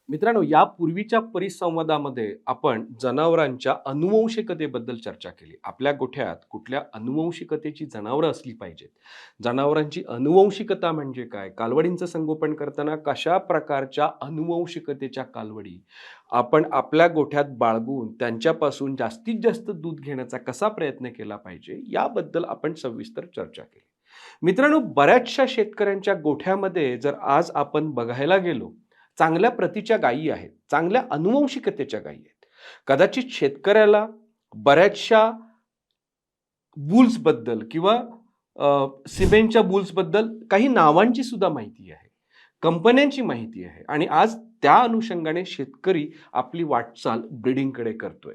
मित्रांनो, या पूर्वीच्या परिसंवादामध्ये आपण जनावरांच्या अनुवंशिकतेबद्दल चर्चा केली. आपल्या गोठ्यात कुठल्या अनुवंशिकतेची जनावरं असली पाहिजेत. जनावरांची अनुवंशिकता म्हणजे काय? कालवडींचं संगोपन करताना कशा प्रकारच्या अनुवंशिकतेच्या कालवडी आपण आपल्या गोठ्यात बाळगून त्यांच्यापासून जास्तीत जास्त दूध घेण्याचा कसा प्रयत्न केला पाहिजे, याबद्दल आपण सविस्तर चर्चा केली. मित्रांनो, बऱ्याचशा शेतकऱ्यांच्या गोठ्यामध्ये जर आज आपण बघायला गेलो, चांगल्या प्रतीच्या गायी आहेत, चांगल्या अनुवंशिकतेच्या गायी आहेत. कदाचित शेतकऱ्याला बऱ्याचशा बुल्सबद्दल किंवा सिमेंटच्या बुल्सबद्दल काही नावांची सुद्धा माहिती आहे, कंपन्यांची माहिती आहे आणि आज त्या अनुषंगाने शेतकरी आपली वाटचाल ब्रीडिंगकडे करतोय.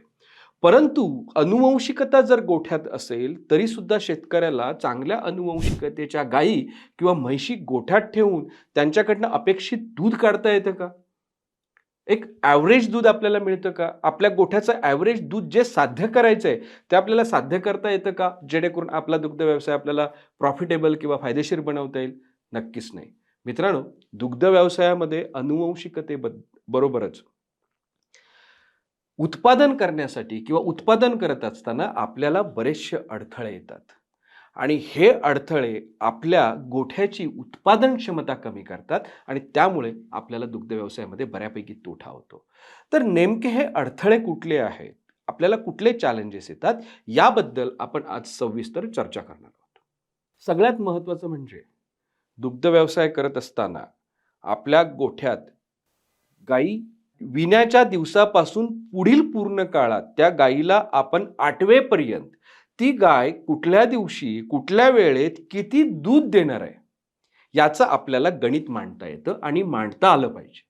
परंतु अनुवंशिकता जर गोठ्यात असेल तरी सुद्धा शेतकऱ्याला चांगल्या अनुवंशिकतेच्या गायी किंवा म्हैशी गोठ्यात ठेवून त्यांच्याकडनं अपेक्षित दूध काढता येतं का? एक ॲव्हरेज दूध आपल्याला मिळतं का? आपल्या गोठ्याचं ॲव्हरेज दूध जे साध्य करायचंय ते आपल्याला साध्य करता येतं का? जेणेकरून आपला दुग्ध व्यवसाय आपल्याला प्रॉफिटेबल किंवा फायदेशीर बनवता येईल? नक्कीच नाही. मित्रांनो, दुग्ध व्यवसायामध्ये बरोबरच उत्पादन करण्यासाठी किंवा उत्पादन करत असताना आपल्याला बरेचसे अडथळे येतात आणि हे अडथळे आपल्या गोठ्याची उत्पादन क्षमता कमी करतात आणि त्यामुळे आपल्याला दुग्ध व्यवसायामध्ये बऱ्यापैकी तोटा होतो. तर नेमके हे अडथळे कुठले आहेत, आपल्याला कुठले चॅलेंजेस येतात, याबद्दल आपण आज सविस्तर चर्चा करणार आहोत. सगळ्यात महत्त्वाचं म्हणजे दुग्ध व्यवसाय करत असताना आपल्या गोठ्यात गायी विण्याच्या दिवसापासून पुढील पूर्ण काळात त्या गायीला आपण आटवेपर्यंत ती गाय कुठल्या दिवशी कुठल्या वेळेत किती दूध देणार आहे याचं आपल्याला गणित मांडता येतं आणि मांडता आलं पाहिजे.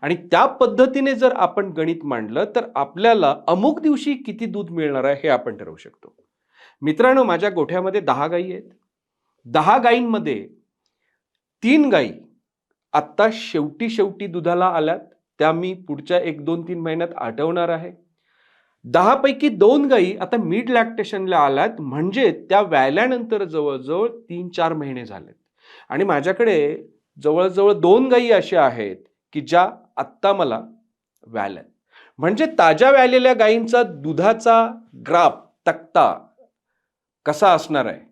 आणि त्या पद्धतीने जर आपण गणित मांडलं तर आपल्याला अमुक दिवशी किती दूध मिळणार आहे हे आपण ठरवू शकतो. मित्रांनो, माझ्या गोठ्यामध्ये 10 गायी आहेत. 10 गायींमध्ये 3 गायी आत्ता शेवटी दुधाला आल्यात, त्या मी पुढच्या 1, 2, 3 महिन्यात आटवणार आहे. 10 पैकी 2 गायी आता मिड लॅक्टेशनला आल्यात, म्हणजे त्या व्याल्यानंतर जवळजवळ 3-4 महिने झालेत आणि माझ्याकडे जवळजवळ 2 गायी अशा आहेत की ज्या आत्ता मला व्याल्यात. म्हणजे ताज्या व्यालेल्या गायींचा दुधाचा ग्राफ तक्ता कसा असणार आहे,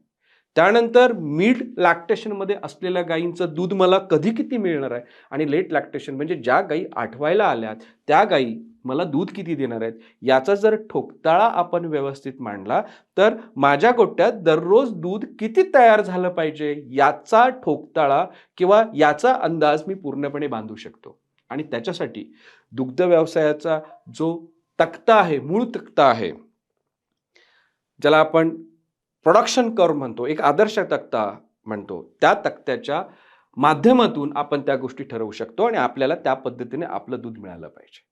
त्यानंतर मिड लॅक्टेशनमध्ये असलेल्या गायींचं दूध मला कधी किती मिळणार आहे आणि लेट लॅक्टेशन म्हणजे ज्या गायी आठवायला आल्यात त्या गायी मला दूध किती देणार आहेत, याचा जर ठोकताळा आपण व्यवस्थित मांडला तर माझ्या गोठ्यात दररोज दूध किती तयार झालं पाहिजे याचा ठोकताळा किंवा याचा अंदाज मी पूर्णपणे बांधू शकतो. आणि त्याच्यासाठी दुग्ध व्यवसायाचा जो तक्ता आहे, मूळ तक्ता आहे, ज्याला आपण प्रोडक्शन कर्व म्हणतो, एक आदर्श तक्ता म्हणतो, त्या तक्त्याच्या माध्यमातून आपण त्या गोष्टी ठरवू शकतो आणि आपल्याला त्या पद्धतीने आपलं दूध मिळालं पाहिजे.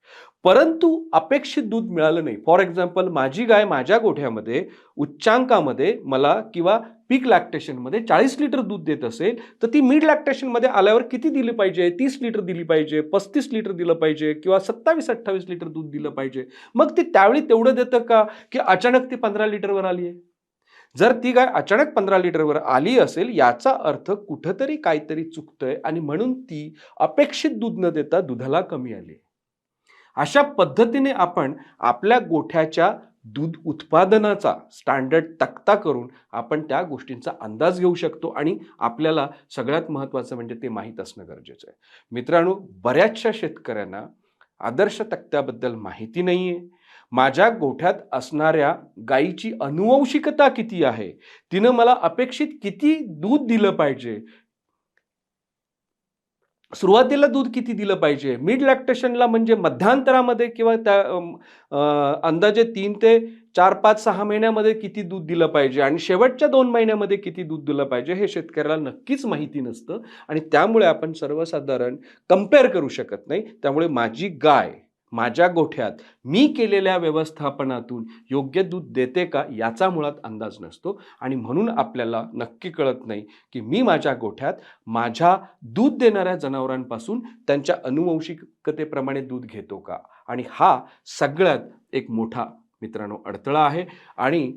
परंतु अपेक्षित दूध मिळालं नाही. फॉर एक्झाम्पल, माझी गाय माझ्या गोठ्यामध्ये उच्चांकामध्ये मला किंवा पीक लॅक्टेशनमध्ये 40 लिटर दूध देत असेल तर ती मिड लॅक्टेशनमध्ये आल्यावर किती दिली पाहिजे? 30 लिटर दिली पाहिजे, 35 लिटर दिलं पाहिजे किंवा 27-28 लिटर दूध दिलं पाहिजे. मग ती त्यावेळी तेवढं देतं का की अचानक ती 15 लिटरवर आली आहे? जर ती गाय अचानक 15 लिटरवर आली असेल याचा अर्थ कुठंतरी काहीतरी चुकतंय आणि म्हणून ती अपेक्षित दूध न देता दुधाला कमी आली. अशा पद्धतीने आपण आपल्या गोठ्याच्या दूध उत्पादनाचा स्टँडर्ड तक्ता करून आपण त्या गोष्टींचा अंदाज घेऊ शकतो आणि आपल्याला सगळ्यात महत्त्वाचं म्हणजे ते माहीत असणं गरजेचं आहे. मित्रांनो, बऱ्याचशा शेतकऱ्यांना आदर्श तक्त्याबद्दल माहिती नाहीये. माझ्या गोठ्यात असणाऱ्या गायीची अनुवंशिकता किती आहे, तिनं मला अपेक्षित किती दूध दिलं पाहिजे, सुरुवातीला दूध किती दिलं पाहिजे, मिड लॅक्टेशनला म्हणजे मध्यांतरामध्ये किंवा त्या अंदाजे 3 ते 4, 5, 6 महिन्यामध्ये किती दूध दिलं पाहिजे आणि शेवटच्या 2 महिन्यामध्ये किती दूध दिलं पाहिजे हे शेतकऱ्याला नक्कीच माहिती नसतं आणि त्यामुळे आपण सर्वसाधारण कंपेअर करू शकत नाही. त्यामुळे माझी गाय माझ्या गोठ्यात मी केलेल्या व्यवस्थापनातून योग्य दूध देते का याचा मुळात अंदाज नसतो आणि म्हणून आपल्याला नक्की कळत नाही की मी माझ्या गोठ्यात माझ्या दूध देणाऱ्या जनावरांपासून त्यांच्या अनुवंशिकतेप्रमाणे दूध घेतो का. आणि हा सगळ्यात एक मोठा मित्रांनो अडथळा आहे आणि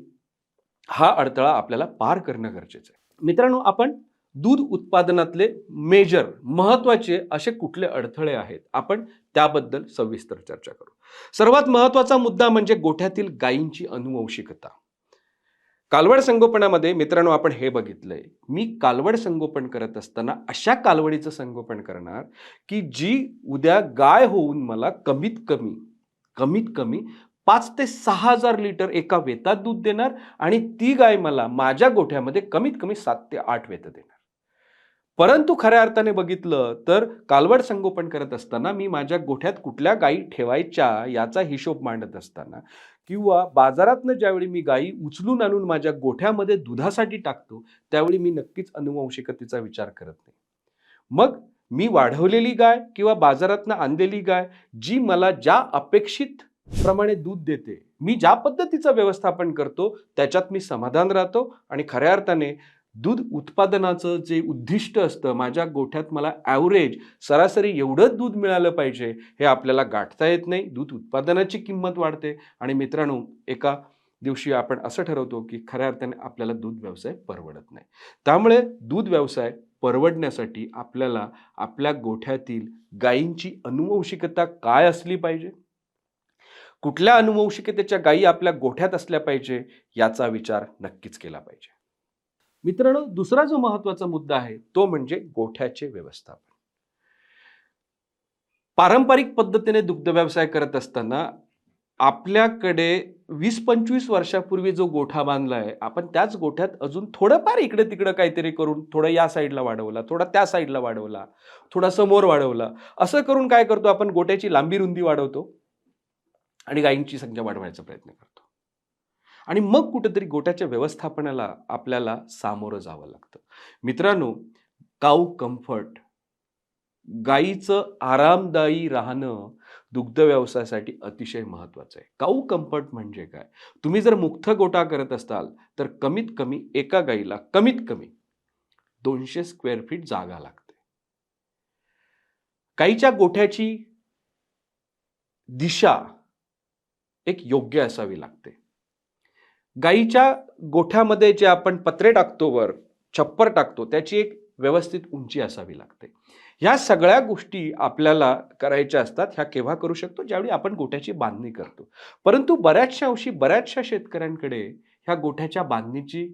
हा अडथळा आपल्याला पार करणं गरजेचं आहे. मित्रांनो, आपण दूध उत्पादनातले महत्वाचे असे कुठले अडथळे आहेत आपण त्याबद्दल सविस्तर चर्चा करू. सर्वात महत्वाचा मुद्दा म्हणजे गोठ्यातील गायींची अनुवंशिकता. कालवड संगोपनामध्ये मित्रांनो आपण हे बघितलंय, मी कालवड संगोपन करत असताना अशा कालवडीचं संगोपन करणार की जी उद्या गाय होऊन मला कमीत कमी 5 ते 6,000 लिटर एका वेतात दूध देणार आणि ती गाय मला माझ्या गोठ्यामध्ये कमीत कमी 7 ते 8 वेत देणार. परंतु खऱ्या अर्थाने बघितलं तर कालवड संगोपन करत असताना मी माझ्या गोठ्यात कुठल्या गायी ठेवायच्या याचा हिशोब मांडत असताना किंवा बाजारातनं ज्यावेळी मी गायी उचलून आणून माझ्या गोठ्यामध्ये दुधासाठी टाकतो त्यावेळी मी नक्कीच अनुवंशिकतेचा विचार करत नाही. मग मी वाढवलेली गाय किंवा बाजारातनं आणलेली गाय जी मला ज्या अपेक्षित प्रमाणे दूध देते, मी ज्या पद्धतीचं व्यवस्थापन करतो त्याच्यात मी समाधान राहतो आणि खऱ्या अर्थाने दूध उत्पादनाचं जे उद्दिष्ट असतं, माझ्या गोठ्यात मला ॲव्हरेज सरासरी एवढंच दूध मिळालं पाहिजे हे आपल्याला गाठता येत नाही. दूध उत्पादनाची किंमत वाढते आणि मित्रांनो एका दिवशी आपण असं ठरवतो की खऱ्या अर्थाने आपल्याला दूध व्यवसाय परवडत नाही. त्यामुळे दूध व्यवसाय परवडण्यासाठी आपल्याला आपल्या गोठ्यातील गायींची अनुवंशिकता काय असली पाहिजे, कुठल्या अनुवंशिकतेच्या गायी आपल्या गोठ्यात असल्या पाहिजे याचा विचार नक्कीच केला पाहिजे. मित्रांनो, दुसरा जो महत्वाचा मुद्दा आहे तो म्हणजे गोठ्याचे व्यवस्थापन. पारंपरिक पद्धतीने दुग्ध व्यवसाय करत असताना आपल्याकडे 20-25 वर्षापूर्वी जो गोठा बांधलाय आपण त्याच गोठ्यात अजून थोडंफार इकडे तिकडे काहीतरी करून थोडं या साईडला वाढवला, थोडा त्या साईडला वाढवला, थोडा समोर वाढवला, असं करून काय करतो आपण गोठ्याची लांबी रुंदी वाढवतो आणि गायींची संख्या वाढवायचा प्रयत्न करतो आणि मग कुठेतरी गोठ्याच्या व्यवस्थापनाला आपल्याला सामोरं जावं लागतं. मित्रांनो, काऊ कम्फर्ट, गायीचं आरामदायी राहणं दुग्ध व्यवसायासाठी अतिशय महत्वाचं आहे. काऊ कम्फर्ट म्हणजे काय? तुम्ही जर मुक्त गोठा करत असाल तर कमीत कमी एका गायीला कमीत कमी 200 स्क्वेअर फीट जागा लागते. गायीच्या गोठ्याची दिशा एक योग्य असावी लागते. गायीच्या गोठ्यामध्ये जे आपण पत्रे टाकतो, वर छप्पर टाकतो, त्याची एक व्यवस्थित उंची असावी लागते. ह्या सगळ्या गोष्टी आपल्याला करायच्या असतात. ह्या केव्हा करू शकतो? ज्यावेळी आपण गोठ्याची बांधणी करतो. परंतु बऱ्याचशा शेतकऱ्यांकडे ह्या गोठ्याच्या बांधणीची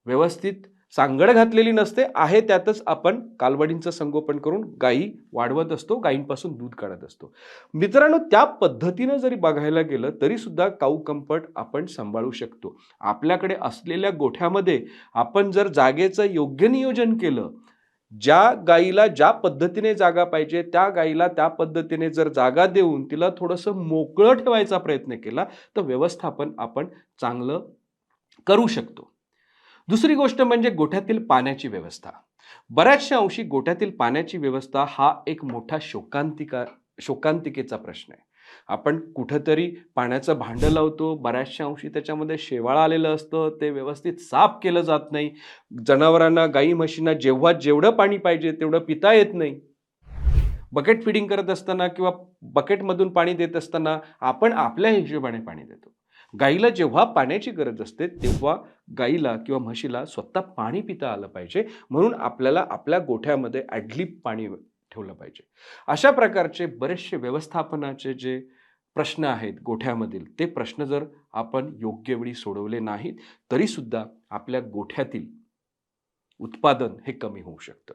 व्यवस्थित सांगड घातलेली नसते. आहे त्यातच आपण कालवडींचं संगोपन करून गायी वाढवत असतो, गायींपासून दूध काढत असतो. मित्रांनो, त्या पद्धतीनं जरी बघायला गेलं तरी सुद्धा काऊ कम्फर्ट आपण सांभाळू शकतो. आपल्याकडे असलेल्या गोठ्यामध्ये आपण जर जागेचं योग्य नियोजन केलं, ज्या गायीला ज्या पद्धतीने जागा पाहिजे त्या गायीला त्या पद्धतीने जर जागा देऊन तिला थोडंसं मोकळं ठेवायचा प्रयत्न केला तर व्यवस्थापन आपण चांगलं करू शकतो. दुसरी गोष्ट म्हणजे गोठ्यातील पाण्याची व्यवस्था. बऱ्याचशा अंशी गोठ्यातील पाण्याची व्यवस्था हा एक मोठा शोकांतिकेचा प्रश्न आहे. आपण कुठंतरी पाण्याचं भांडं लावतो, बऱ्याचशा अंशी त्याच्यामध्ये शेवाळ आलेलं असतं, ते व्यवस्थित साफ केलं जात नाही. जनावरांना, गाई म्हशींना जेवढं पाणी पाहिजे तेवढं पिता येत नाही. बकेट फिडिंग करत असताना किंवा बकेटमधून पाणी देत असताना आपण आपल्या हिशोबाने पाणी देतो. गाईला जेव्हा पाण्याची गरज असते तेव्हा गाईला किंवा म्हशीला स्वतः पाणी पिता आलं पाहिजे. म्हणून आपल्याला आपल्या गोठ्यामध्ये ॲडलिप पाणी ठेवलं पाहिजे. अशा प्रकारचे बरेचसे व्यवस्थापनाचे जे प्रश्न आहेत गोठ्यामधील, ते प्रश्न जर आपण योग्य वेळी सोडवले नाहीत तरी सुद्धा आपल्या गोठ्यातील उत्पादन हे कमी होऊ शकतं.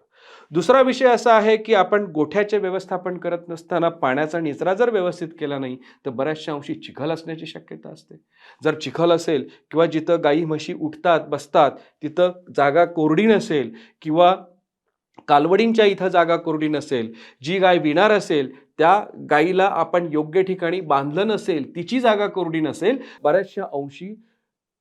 दुसरा विषय असा आहे की आपण गोठ्याचे व्यवस्थापन करत नसताना पाण्याचा निचरा जर व्यवस्थित केला नाही तर बऱ्याचशा अंशी चिखल असण्याची शक्यता असते. जर चिखल असेल किंवा जिथं गाई म्हशी उठतात बसतात तिथं जागा कोरडी नसेल किंवा कालवडींच्या इथं जागा कोरडी नसेल, जी गाय विणार असेल त्या गायीला आपण योग्य ठिकाणी बांधलं नसेल, तिची जागा कोरडी नसेल, बऱ्याचशा अंशी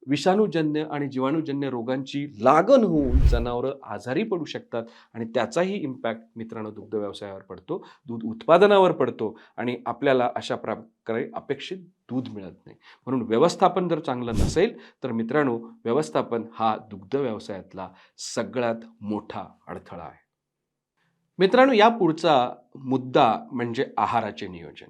विषाणूजन्य आणि जीवाणूजन्य रोगांची लागण होऊन जनावरं आजारी पडू शकतात आणि त्याचाही इम्पॅक्ट मित्रांनो दुग्ध व्यवसायावर पडतो, दूध उत्पादनावर पडतो आणि आपल्याला अशा प्रकारे अपेक्षित दूध मिळत नाही. म्हणून व्यवस्थापन जर चांगलं नसेल तर मित्रांनो व्यवस्थापन हा दुग्ध व्यवसायातला सगळ्यात मोठा अडथळा आहे. मित्रांनो या पुढचा मुद्दा म्हणजे आहाराचे नियोजन.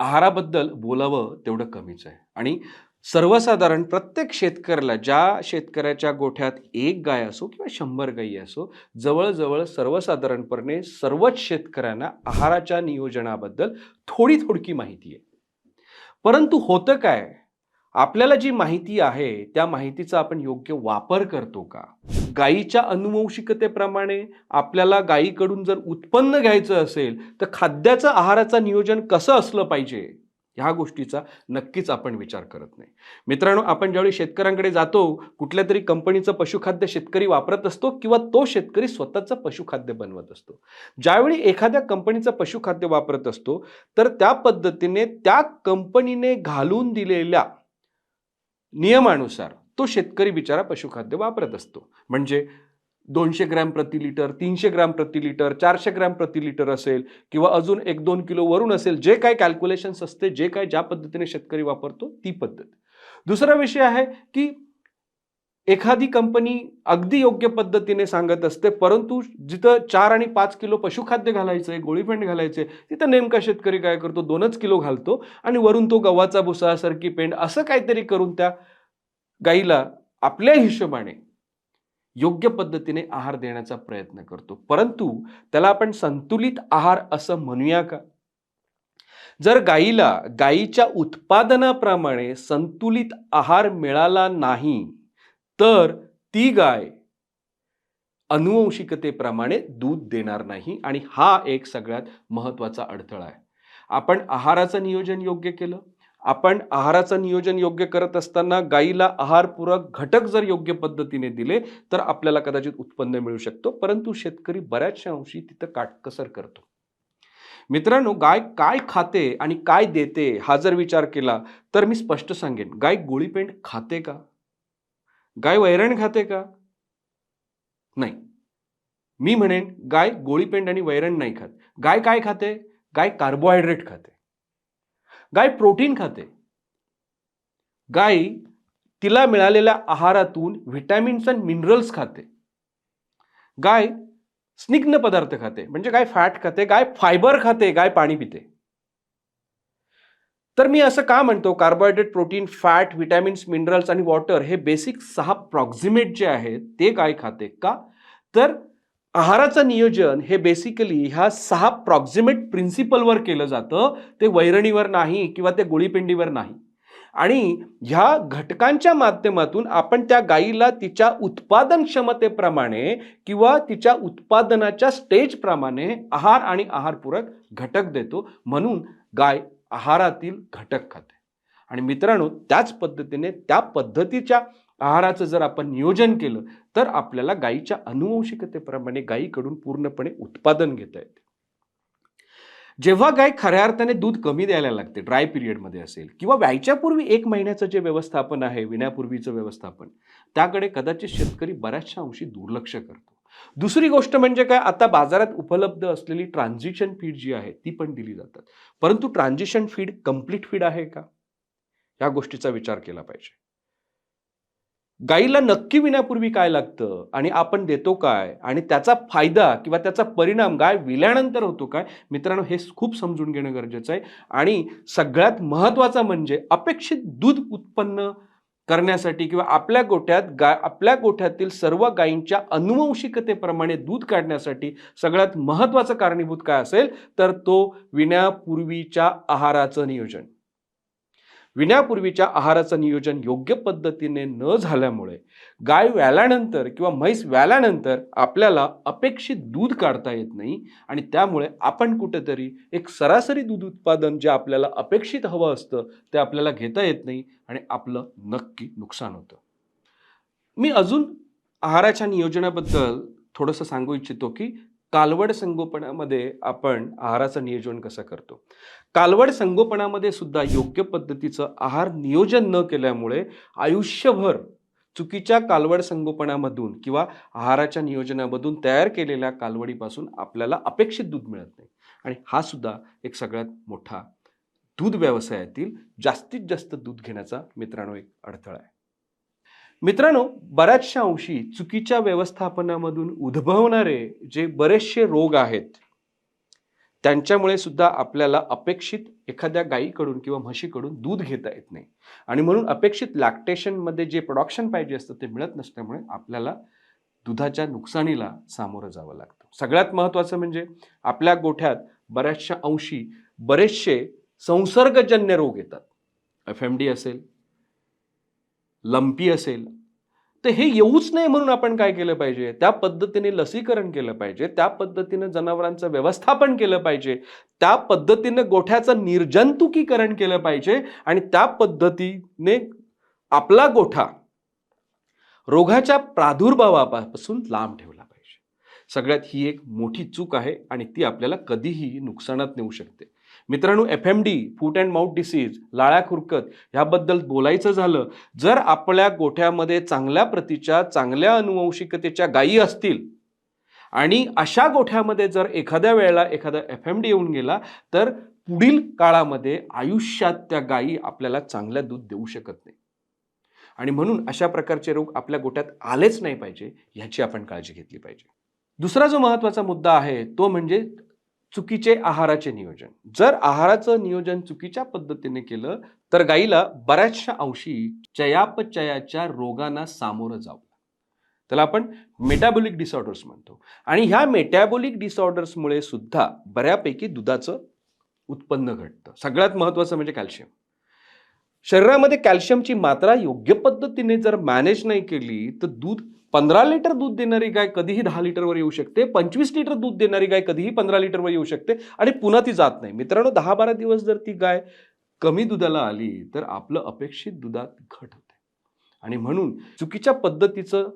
आहाराबद्दल बोलावं तेवढं कमीच आहे आणि सर्वसाधारण प्रत्येक शेतकऱ्याला ज्या शेतकऱ्याच्या गोठ्यात एक गाय असो किंवा 100 गायी असो, जवळजवळ सर्वसाधारणपणे सर्वच शेतकऱ्यांना आहाराच्या नियोजनाबद्दल थोडी-थोडकी माहिती आहे. परंतु होतं काय? आपल्याला जी माहिती आहे, त्या माहितीचा आपण योग्य वापर करतो का? गायीच्या अनुवंशिकतेप्रमाणे आपल्याला गायीकडून जर उत्पन्न घ्यायचं असेल, तर खाद्याचं आहाराचं नियोजन कसं असलं पाहिजे? ह्या गोष्टीचा नक्कीच आपण विचार करत नाही. मित्रांनो, आपण ज्यावेळी शेतकऱ्यांकडे जातो, कुठल्यातरी कंपनीचं पशुखाद्य शेतकरी वापरत असतो किंवा तो शेतकरी स्वतःचं पशुखाद्य बनवत असतो. ज्यावेळी एखाद्या कंपनीचं पशुखाद्य वापरत असतो, तर त्या पद्धतीने त्या कंपनीने घालून दिलेल्या नियमानुसार तो शेतकरी बिचारा पशुखाद्य वापरत असतो. म्हणजे 200 ग्रॅम प्रति लिटर, 300 ग्रॅम प्रति लिटर, 400 ग्रॅम प्रति लिटर असेल किंवा अजून 1-2 किलो वरून असेल, जे काही कॅल्क्युलेशन्स असते, जे काही ज्या पद्धतीने शेतकरी वापरतो ती पद्धत. दुसरा विषय आहे की एखादी कंपनी अगदी योग्य पद्धतीने सांगत असते, परंतु जिथं 4 आणि 5 किलो पशुखाद्य घालायचंय, गोळीपेंड घालायचे, तिथं नेमका शेतकरी काय करतो, 2च किलो घालतो आणि वरून तो गव्हाचा भुसा, सरकी पेंड असं काहीतरी करून त्या गाईला आपल्या हिशोबाने योग्य पद्धतीने आहार देण्याचा प्रयत्न करतो. परंतु त्याला आपण संतुलित आहार असं म्हणूया का? जर गायीच्या उत्पादनाप्रमाणे संतुलित आहार मिळाला नाही, तर ती गाय अनुवंशिकतेप्रमाणे दूध देणार नाही आणि हा एक सगळ्यात महत्त्वाचा अडथळा आहे. आपण आहाराचं नियोजन योग्य केलं, आपण आहाराचं नियोजन योग्य करत असताना गायीला आहारपूरक घटक जर योग्य पद्धतीने दिले, तर आपल्याला कदाचित उत्पन्न मिळू शकतो. परंतु शेतकरी बऱ्याचशा अंशी तिथं काटकसर करतो. मित्रांनो, गाय काय खाते आणि काय देते हा जर विचार केला, तर मी स्पष्ट सांगेन, गाय गोळीपेंड खाते का? गाय वैरण खाते का? नाही. मी म्हणेन गाय गोळीपेंड आणि वैरण नाही खात. गाय काय खाते? गाय कार्बोहायड्रेट खाते. गाय प्रोटीन खाते. गाय तिला मिळालेल्या आहारातून व्हिटॅमिन्स आणि मिनरल्स खाते. गाय स्निग्ध पदार्थ खाते, म्हणजे गाय फॅट खाते, गाय फायबर खाते, गाय पाणी पिते. तर मी असं का म्हणतो, carbohydrate, protein, fat, vitamins, minerals आणि वॉटर हे बेसिक 6 प्रॉक्झिमेट जे आहेत ते गाय खाते का? तर आहाराचं नियोजन हे बेसिकली ह्या 6 प्रॉक्झिमेट प्रिन्सिपलवर केलं जातं, ते वैरणीवर नाही किंवा ते गोळीपेंडीवर नाही. आणि ह्या घटकांच्या माध्यमातून आपण त्या गायीला तिच्या उत्पादन क्षमतेप्रमाणे किंवा तिच्या उत्पादनाच्या स्टेजप्रमाणे आहार आणि आहारपूरक घटक देतो. म्हणून गाय आहारातील घटक खाते. आणि मित्रांनो, त्याच पद्धतीने त्या पद्धतीच्या आहाराचं जर आपण नियोजन केलं, तर आपल्याला गायीच्या अनुवंशिकतेप्रमाणे गायीकडून पूर्णपणे उत्पादन घेता येते. जेव्हा गाय खऱ्या अर्थाने दूध कमी द्यायला लागते, ड्राय पिरियडमध्ये असेल किंवा व्यायच्या पूर्वी 1 महिन्याचं जे व्यवस्थापन आहे, विण्यापूर्वीचं व्यवस्थापन, त्याकडे कदाचित शेतकरी बऱ्याचशा अंशी दुर्लक्ष करतो. दुसरी गोष्ट म्हणजे काय, आता बाजारात उपलब्ध असलेली ट्रान्झिशन फीड जी आहे ती पण दिली जातात. परंतु ट्रान्झिशन फीड कंप्लीट फीड आहे का? या गोष्टीचा विचार केला पाहिजे. गाईला नक्की विण्यापूर्वी काय लागतं आणि आपण देतो काय आणि त्याचा फायदा किंवा त्याचा परिणाम गाय विल्यानंतर होतो काय? मित्रांनो, हे खूप समजून घेणं गरजेचं आहे. आणि सगळ्यात महत्त्वाचं म्हणजे अपेक्षित दूध उत्पन्न करण्यासाठी किंवा आपल्या गोठ्यातील सर्व गायींच्या अनुवंशिकतेप्रमाणे दूध काढण्यासाठी सगळ्यात महत्त्वाचं कारणीभूत काय असेल, तर तो विण्यापूर्वीच्या आहाराचं नियोजन. विण्यापूर्वीच्या आहाराचं नियोजन योग्य पद्धतीने न झाल्यामुळे गाय व्याल्यानंतर किंवा म्हैस व्याल्यानंतर आपल्याला अपेक्षित दूध काढता येत नाही आणि त्यामुळे आपण कुठेतरी एक सरासरी दूध उत्पादन जे आपल्याला अपेक्षित हवं असतं ते आपल्याला घेता येत नाही आणि आपलं नक्की नुकसान होतं. मी अजून आहाराच्या नियोजनाबद्दल थोडंसं सांगू इच्छितो की कालवड संगोपनामध्ये आपण आहाराचं नियोजन कसं करतो? कालवड संगोपनामध्ये सुद्धा योग्य पद्धतीचं आहार नियोजन न केल्यामुळे आयुष्यभर चुकीच्या कालवड संगोपनामधून किंवा आहाराच्या नियोजनामधून तयार केलेल्या कालवडीपासून आपल्याला अपेक्षित दूध मिळत नाही. आणि हा सुद्धा एक सगळ्यात मोठा दूध व्यवसायातील जास्तीत जास्त दूध घेण्याचा मित्रांनो एक अडथळा आहे. मित्रांनो, बऱ्याचशा अंशी चुकीच्या व्यवस्थापनामधून उद्भवणारे जे बरेचसे रोग आहेत, त्यांच्यामुळे सुद्धा आपल्याला अपेक्षित एखाद्या गायीकडून किंवा म्हशीकडून दूध घेता येत नाही. आणि म्हणून अपेक्षित लॅक्टेशनमध्ये जे प्रोडक्शन पाहिजे असतं ते मिळत नसल्यामुळे आपल्याला दुधाच्या नुकसानीला सामोरं जावं लागतं. सगळ्यात महत्त्वाचं म्हणजे आपल्या गोठ्यात बऱ्याचशा अंशी बरेचसे संसर्गजन्य रोग येतात. FMD असेल, लंपी असेल, तर हे येऊच नाही म्हणून आपण काय केलं पाहिजे? त्या पद्धतीने लसीकरण केलं पाहिजे, त्या पद्धतीनं जनावरांचं व्यवस्थापन केलं पाहिजे, त्या पद्धतीनं गोठ्याचं निर्जंतुकीकरण केलं पाहिजे आणि त्या पद्धतीने आपला गोठा रोगाच्या प्रादुर्भावापासून लांब ठेवला पाहिजे. सगळ्यात ही एक मोठी चूक आहे आणि ती आपल्याला कधीही नुकसानात नेऊ शकते. मित्रांनो, FMD, foot and mouth disease, लाळ्या खुरकत ह्याबद्दल बोलायचं झालं, जर आपल्या गोठ्यामध्ये चांगल्या प्रतीच्या चांगल्या अनुवंशिकतेच्या गायी असतील आणि अशा गोठ्यामध्ये जर एखाद्या वेळेला एखादा FMD येऊन गेला तर पुढील काळामध्ये आयुष्यात त्या गायी आपल्याला चांगल्या दूध देऊ शकत नाही. आणि म्हणून अशा प्रकारचे रोग आपल्या गोठ्यात आलेच नाही पाहिजे ह्याची आपण काळजी घेतली पाहिजे. दुसरा जो महत्त्वाचा मुद्दा आहे तो म्हणजे चुकीचे आहाराचे नियोजन. जर आहाराचं नियोजन चुकीच्या पद्धतीने केलं तर गायीला बऱ्याचशा अंशी चयापचयाच्या रोगांना सामोरं जावं. त्याला आपण मेटाबॉलिक डिसऑर्डर्स म्हणतो. आणि ह्या मेटाबॉलिक डिसऑर्डर्समुळे सुद्धा बऱ्यापैकी दुधाचं उत्पन्न घटतं. सगळ्यात महत्त्वाचं म्हणजे कॅल्शियम. शरीरामध्ये कॅल्शियमची मात्रा योग्य पद्धतीने जर मॅनेज नाही केली तर 15 लिटर दूध देणारी गाय कधीही 10 लिटरवर येऊ शकते, 25 लिटर दूध देणारी गाय कधीही 15 लिटरवर येऊ शकते आणि पुन्हा ती जात नाही. मित्रांनो, 10-12 दिवस जर ती गाय कमी दुधाला आली तर आपलं अपेक्षित दुधात घट होते. आणि म्हणून चुकीच्या पद्धतीचं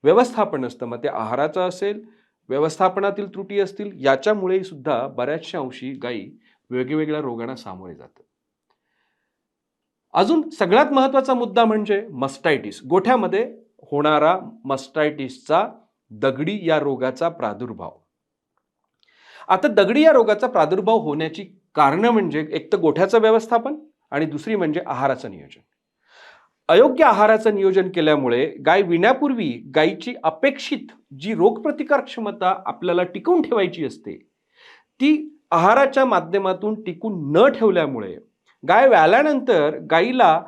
व्यवस्थापन असतं, मग ते आहाराचं असेल, व्यवस्थापनातील त्रुटी असतील, याच्यामुळे सुद्धा बऱ्याचशा अंशी गायी वेगवेगळ्या रोगांना सामोरे जातात. अजून सगळ्यात महत्त्वाचा मुद्दा म्हणजे मस्टायटिस. गोठ्यामध्ये होणारा मस्टायटिसचा दगडी या रोगाचा प्रादुर्भाव. आता दगडी या रोगाचा प्रादुर्भाव होण्याची कारणं म्हणजे एक तर गोठ्याचं व्यवस्थापन आणि दुसरी म्हणजे आहाराचं नियोजन. अयोग्य आहाराचं नियोजन केल्यामुळे गाय विण्यापूर्वी गायीची अपेक्षित जी रोगप्रतिकार क्षमता आपल्याला टिकवून ठेवायची असते ती आहाराच्या माध्यमातून टिकून न ठेवल्यामुळे गाय व्याल्यानंतर गायीला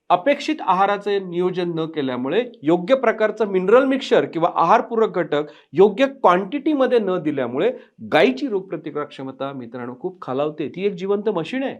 अपेक्षित आहाराचे नियोजन न केल्यामुळे योग्य प्रकारचं मिनरल मिक्सचर किंवा आहारपूरक घटक योग्य क्वांटिटीमध्ये न दिल्यामुळे गायीची रोगप्रतिकार क्षमता मित्रांनो खूप खालावते. ती एक जिवंत मशीन आहे.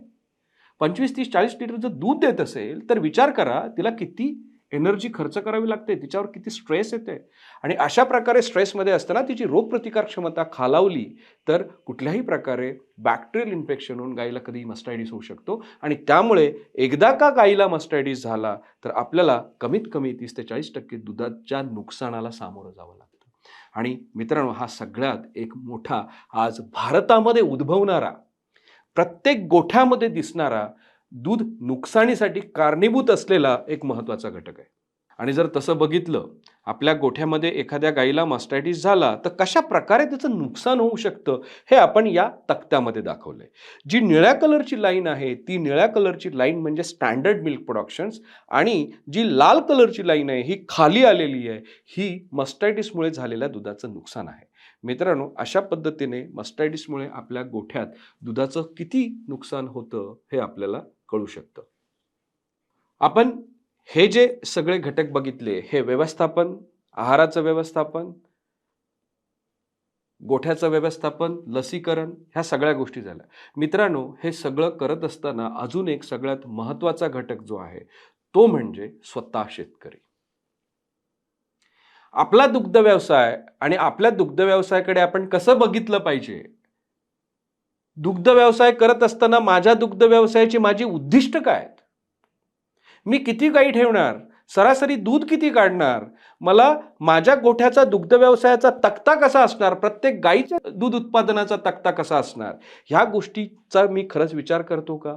25, 30, 40 लिटर जर दूध देत असेल तर विचार करा तिला किती एनर्जी खर्च करावी लागते, तिच्यावर किती स्ट्रेस येते. आणि अशा प्रकारे स्ट्रेसमध्ये असताना तिची रोगप्रतिकार क्षमता खालावली तर कुठल्याही प्रकारे बॅक्टेरियल इन्फेक्शन होऊन गायीला कधी मस्टायटिस होऊ शकतो. आणि त्यामुळे एकदा का गायीला मस्टायटिस झाला तर आपल्याला कमीत कमी 30 ते 40% दुधाच्या नुकसानाला सामोरं जावं लागतं. आणि मित्रांनो, हा सगळ्यात एक मोठा आज भारतामध्ये उद्भवणारा, प्रत्येक गोठ्यामध्ये दिसणारा दूध नुकसानीसाठी कारणीभूत असलेला एक महत्त्वाचा घटक आहे. आणि जर तसं बघितलं, आपल्या गोठ्यामध्ये एखाद्या गायीला मस्टायटिस झाला तर कशा प्रकारे त्याचं नुकसान होऊ शकतं हे आपण या तक्त्यामध्ये दाखवलंय. जी निळ्या कलरची लाईन आहे ती निळ्या कलरची लाईन म्हणजे स्टँडर्ड मिल्क प्रोडक्शन्स आणि जी लाल कलरची लाईन आहे ही खाली आलेली आहे, ही मस्टायटिसमुळे झालेल्या दुधाचं नुकसान आहे. मित्रांनो, अशा पद्धतीने मस्टायटिसमुळे आपल्या गोठ्यात दुधाचं किती नुकसान होतं हे आपल्याला कळू शकतं. आपण हे जे सगळे घटक बघितले, हे व्यवस्थापन, आहाराचं व्यवस्थापन, गोठ्याचं व्यवस्थापन, लसीकरण, ह्या सगळ्या गोष्टी झाल्या. मित्रांनो, हे सगळं करत असताना अजून एक सगळ्यात महत्त्वाचा घटक जो आहे तो म्हणजे स्वतः शेतकरी. आपला दुग्ध व्यवसाय आणि आपल्या दुग्ध व्यवसायाकडे आपण कसं बघितलं पाहिजे? दुग्ध व्यवसाय करत असताना माझ्या दुग्ध व्यवसायाची माझी उद्दिष्ट काय आहेत? मी किती गायी ठेवणार? सरासरी दूध किती काढणार, मला माझ्या गोठ्याचा दुग्ध व्यवसायाचा तक्ता कसा असणार, प्रत्येक गाईच्या दूध उत्पादनाचा तक्ता कसा असणार, ह्या गोष्टीचा मी खरंच विचार करतो का?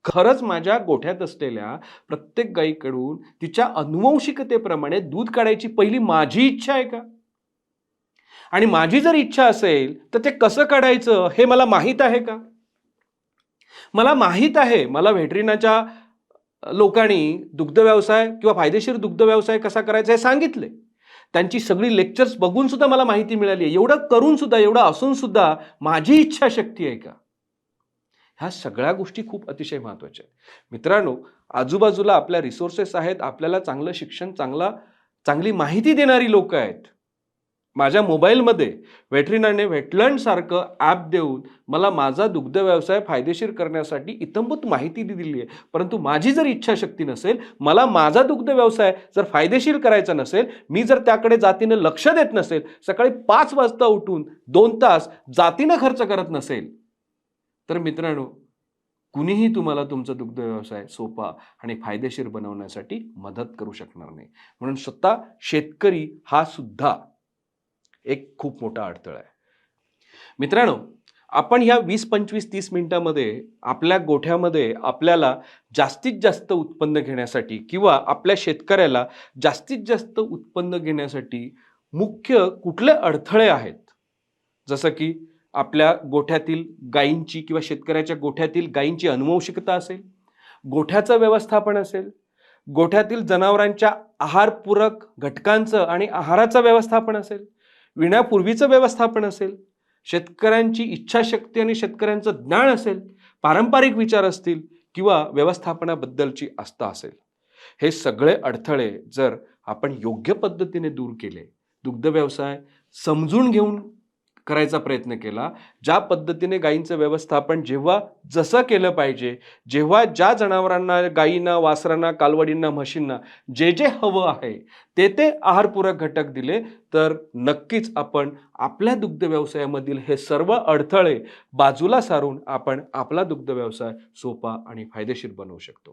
खरंच माझ्या गोठ्यात असलेल्या प्रत्येक गाईकडून तिच्या अनुवंशिकतेप्रमाणे दूध काढायची पहिली माझी इच्छा आहे का? आणि माझी जर इच्छा असेल तर ते कसं काढायचं हे मला माहीत आहे का? मला माहीत आहे, मला व्हेटरिनाच्या लोकांनी दुग्ध व्यवसाय किंवा फायदेशीर दुग्ध व्यवसाय कसा करायचा हे सांगितले. त्यांची सगळी लेक्चर्स बघून सुद्धा मला माहिती मिळाली आहे. एवढं करून सुद्धा, एवढं असून सुद्धा माझी इच्छाशक्ती आहे का? ह्या सगळ्या गोष्टी खूप अतिशय महत्त्वाच्या आहेत. मित्रांनो, आजूबाजूला आपल्या रिसोर्सेस आहेत, आपल्याला चांगलं शिक्षण, चांगली माहिती देणारी लोक आहेत. माझ्या मोबाईलमध्ये व्हेटरिनाने व्हेटलँड सारखं ॲप देऊन मला माझा दुग्ध व्यवसाय फायदेशीर करण्यासाठी इत्थंभूत माहिती दिली आहे. परंतु माझी जर इच्छाशक्ती नसेल, मला माझा दुग्ध व्यवसाय जर फायदेशीर करायचा नसेल, मी जर त्याकडे जातीनं लक्ष देत नसेल, सकाळी 5 वाजता उठून 2 तास जातीनं खर्च करत नसेल, तर मित्रांनो, कुणीही तुम्हाला तुमचा दुग्ध व्यवसाय सोपा आणि फायदेशीर बनवण्यासाठी मदत करू शकणार नाही. म्हणून स्वतः शेतकरी हा सुद्धा एक खूप मोठा अडथळा आहे. मित्रांनो, आपण ह्या 20, 25, 30 मिनिटांमध्ये आपल्या गोठ्यामध्ये आपल्याला जास्तीत जास्त उत्पन्न घेण्यासाठी किंवा आपल्या शेतकऱ्याला जास्तीत जास्त उत्पन्न घेण्यासाठी मुख्य कुठले अडथळे आहेत, जसं की आपल्या गोठ्यातील गायींची किंवा शेतकऱ्याच्या गोठ्यातील गायींची अनुवंशिकता असेल, गोठ्याचं व्यवस्थापन असेल, गोठ्यातील जनावरांच्या आहारपूरक घटकांचं आणि आहाराचं व्यवस्थापन असेल, विण्यापूर्वीचं व्यवस्थापन असेल, शेतकऱ्यांची इच्छाशक्ती आणि शेतकऱ्यांचं ज्ञान असेल, पारंपरिक विचार असतील किंवा व्यवस्थापनाबद्दलची आस्था असेल. हे सगळे अडथळे जर आपण योग्य पद्धतीने दूर केले, दुग्ध व्यवसाय समजून घेऊन करायचा प्रयत्न केला, ज्या पद्धतीने गायींचं व्यवस्थापन जेव्हा जसं केलं पाहिजे, जेव्हा ज्या जनावरांना, गायींना, वासरांना, कालवडींना, म्हशींना जे जे हवं आहे ते आहारपूरक घटक दिले, तर नक्कीच आपण आपल्या दुग्ध व्यवसायामधील हे सर्व अडथळे बाजूला सारून आपण आपला दुग्ध व्यवसाय सोपा आणि फायदेशीर बनवू शकतो.